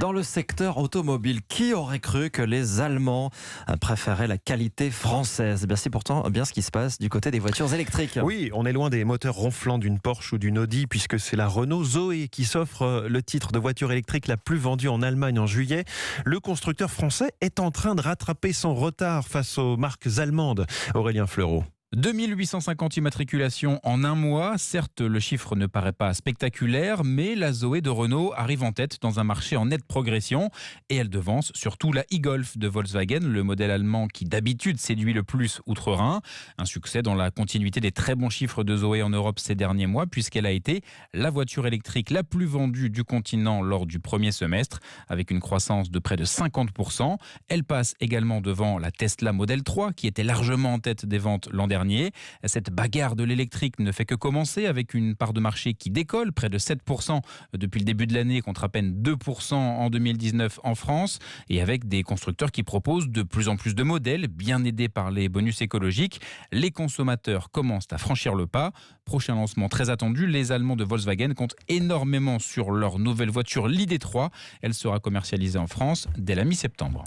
Dans le secteur automobile, qui aurait cru que les Allemands préféraient la qualité française? Eh bien, c'est pourtant bien ce qui se passe du côté des voitures électriques. Oui, on est loin des moteurs ronflants d'une Porsche ou d'une Audi, puisque c'est la Renault Zoé qui s'offre le titre de voiture électrique la plus vendue en Allemagne en juillet. Le constructeur français est en train de rattraper son retard face aux marques allemandes. Aurélien Fleureau. 2850 immatriculations en un mois. Certes, le chiffre ne paraît pas spectaculaire, mais la Zoé de Renault arrive en tête dans un marché en nette progression. Et elle devance surtout la e-Golf de Volkswagen, le modèle allemand qui d'habitude séduit le plus outre-Rhin. Un succès dans la continuité des très bons chiffres de Zoé en Europe ces derniers mois, puisqu'elle a été la voiture électrique la plus vendue du continent lors du premier semestre, avec une croissance de près de 50%. Elle passe également devant la Tesla Model 3, qui était largement en tête des ventes l'an dernier. Cette bagarre de l'électrique ne fait que commencer, avec une part de marché qui décolle, près de 7% depuis le début de l'année contre à peine 2% en 2019 en France, et avec des constructeurs qui proposent de plus en plus de modèles, bien aidés par les bonus écologiques. Les consommateurs commencent à franchir le pas. Prochain lancement très attendu, les Allemands de Volkswagen comptent énormément sur leur nouvelle voiture, l'ID3. Elle sera commercialisée en France dès la mi-septembre.